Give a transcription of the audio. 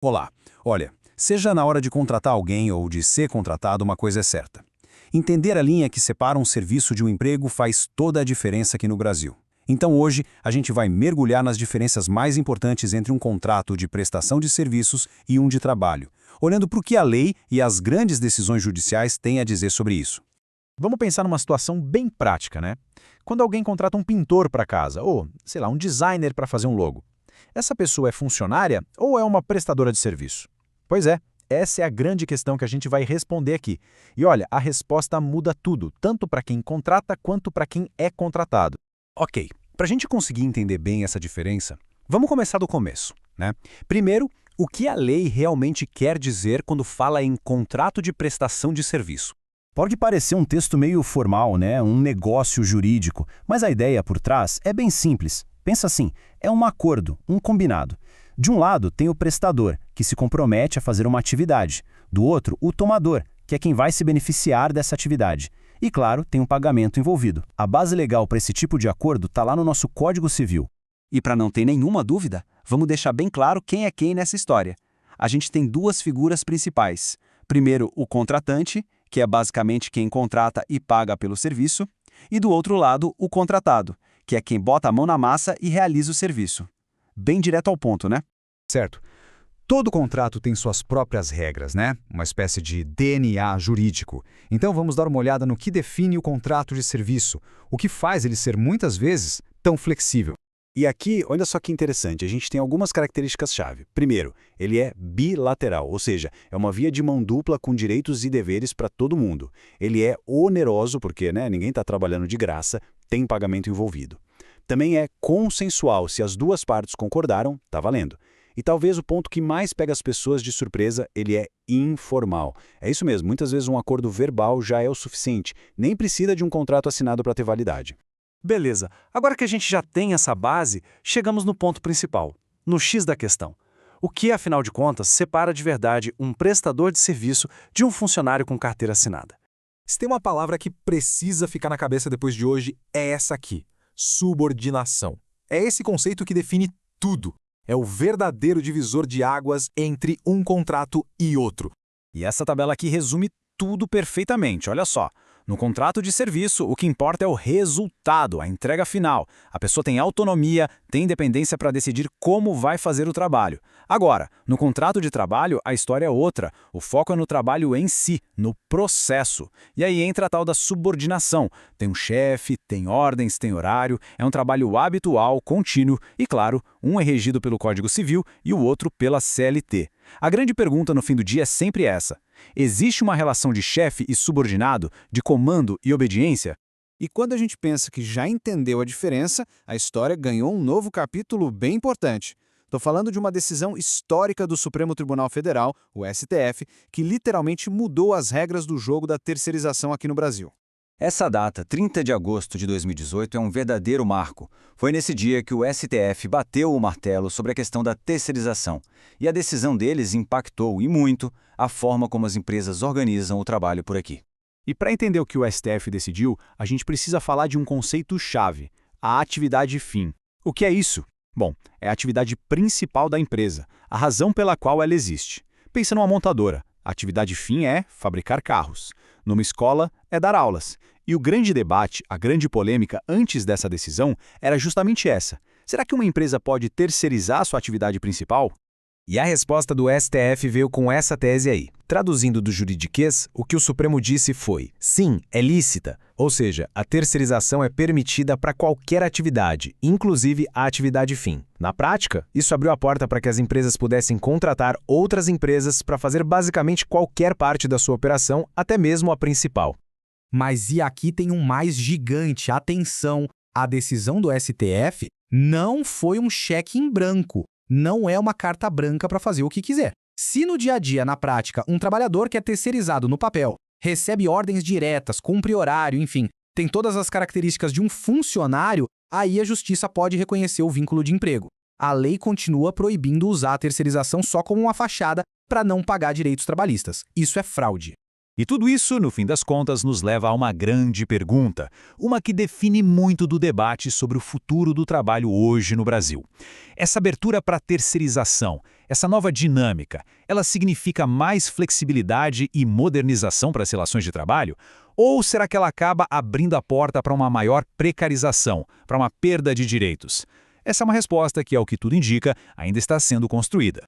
Olá, olha, seja na hora de contratar alguém ou de ser contratado, uma coisa é certa. Entender a linha que separa um serviço de um emprego faz toda a diferença aqui no Brasil. Então hoje a gente vai mergulhar nas diferenças mais importantes entre um contrato de prestação de serviços e um de trabalho, olhando para o que a lei e as grandes decisões judiciais têm a dizer sobre isso. Vamos pensar numa situação bem prática, né? Quando alguém contrata um pintor para casa, ou, sei lá, um designer para fazer um logo. Essa pessoa é funcionária ou é uma prestadora de serviço? Pois é, essa é a grande questão que a gente vai responder aqui. E olha, a resposta muda tudo, tanto para quem contrata quanto para quem é contratado. Ok, para a gente conseguir entender bem essa diferença, vamos começar do começo, né? Primeiro, o que a lei realmente quer dizer quando fala em contrato de prestação de serviço? Pode parecer um texto meio formal, né? Um negócio jurídico, mas a ideia por trás é bem simples. Pensa assim, é um acordo, um combinado. De um lado tem o prestador, que se compromete a fazer uma atividade. Do outro, o tomador, que é quem vai se beneficiar dessa atividade. E claro, tem um pagamento envolvido. A base legal para esse tipo de acordo está lá no nosso Código Civil. E para não ter nenhuma dúvida, vamos deixar bem claro quem é quem nessa história. A gente tem duas figuras principais. Primeiro, o contratante, que é basicamente quem contrata e paga pelo serviço, e do outro lado, o contratado, que é quem bota a mão na massa e realiza o serviço. Bem direto ao ponto, né? Certo. Todo contrato tem suas próprias regras, né? Uma espécie de DNA jurídico. Então vamos dar uma olhada no que define o contrato de serviço, o que faz ele ser muitas vezes tão flexível. E aqui, olha só que interessante, a gente tem algumas características-chave. Primeiro, ele é bilateral, ou seja, é uma via de mão dupla com direitos e deveres para todo mundo. Ele é oneroso, porque ninguém está trabalhando de graça, tem pagamento envolvido. Também é consensual, se as duas partes concordaram, está valendo. E talvez o ponto que mais pega as pessoas de surpresa, ele é informal. É isso mesmo, muitas vezes um acordo verbal já é o suficiente, nem precisa de um contrato assinado para ter validade. Beleza, agora que a gente já tem essa base, chegamos no ponto principal, no X da questão. O que, afinal de contas, separa de verdade um prestador de serviço de um funcionário com carteira assinada? Se tem uma palavra que precisa ficar na cabeça depois de hoje, é essa aqui: subordinação. É esse conceito que define tudo. É o verdadeiro divisor de águas entre um contrato e outro. E essa tabela aqui resume tudo perfeitamente, olha só. No contrato de serviço, o que importa é o resultado, a entrega final. A pessoa tem autonomia, tem independência para decidir como vai fazer o trabalho. Agora, no contrato de trabalho, a história é outra. O foco é no trabalho em si, no processo. E aí entra a tal da subordinação. Tem um chefe, tem ordens, tem horário, é um trabalho habitual, contínuo e, claro, um é regido pelo Código Civil e o outro pela CLT. A grande pergunta no fim do dia é sempre essa: existe uma relação de chefe e subordinado, de comando e obediência? E quando a gente pensa que já entendeu a diferença, a história ganhou um novo capítulo bem importante. Estou falando de uma decisão histórica do Supremo Tribunal Federal, o STF, que literalmente mudou as regras do jogo da terceirização aqui no Brasil. Essa data, 30 de agosto de 2018, é um verdadeiro marco. Foi nesse dia que o STF bateu o martelo sobre a questão da terceirização. E a decisão deles impactou, e muito, a forma como as empresas organizam o trabalho por aqui. E para entender o que o STF decidiu, a gente precisa falar de um conceito-chave: a atividade fim. O que é isso? Bom, é a atividade principal da empresa, a razão pela qual ela existe. Pensa numa montadora. A atividade fim é fabricar carros. Numa escola, é dar aulas. E o grande debate, a grande polêmica antes dessa decisão era justamente essa: será que uma empresa pode terceirizar sua atividade principal? E a resposta do STF veio com essa tese aí. Traduzindo do juridiquês, o que o Supremo disse foi: sim, é lícita. Ou seja, a terceirização é permitida para qualquer atividade, inclusive a atividade fim. Na prática, isso abriu a porta para que as empresas pudessem contratar outras empresas para fazer basicamente qualquer parte da sua operação, até mesmo a principal. Mas e aqui tem um mais gigante. Atenção, a decisão do STF não foi um cheque em branco. Não é uma carta branca para fazer o que quiser. Se no dia a dia, na prática, um trabalhador que é terceirizado no papel, recebe ordens diretas, cumpre horário, enfim, tem todas as características de um funcionário, aí a justiça pode reconhecer o vínculo de emprego. A lei continua proibindo usar a terceirização só como uma fachada para não pagar direitos trabalhistas. Isso é fraude. E tudo isso, no fim das contas, nos leva a uma grande pergunta, uma que define muito do debate sobre o futuro do trabalho hoje no Brasil. Essa abertura para terceirização, Essa nova dinâmica, ela significa mais flexibilidade e modernização para as relações de trabalho? Ou será que ela acaba abrindo a porta para uma maior precarização, para uma perda de direitos? Essa é uma resposta que, ao que tudo indica, ainda está sendo construída.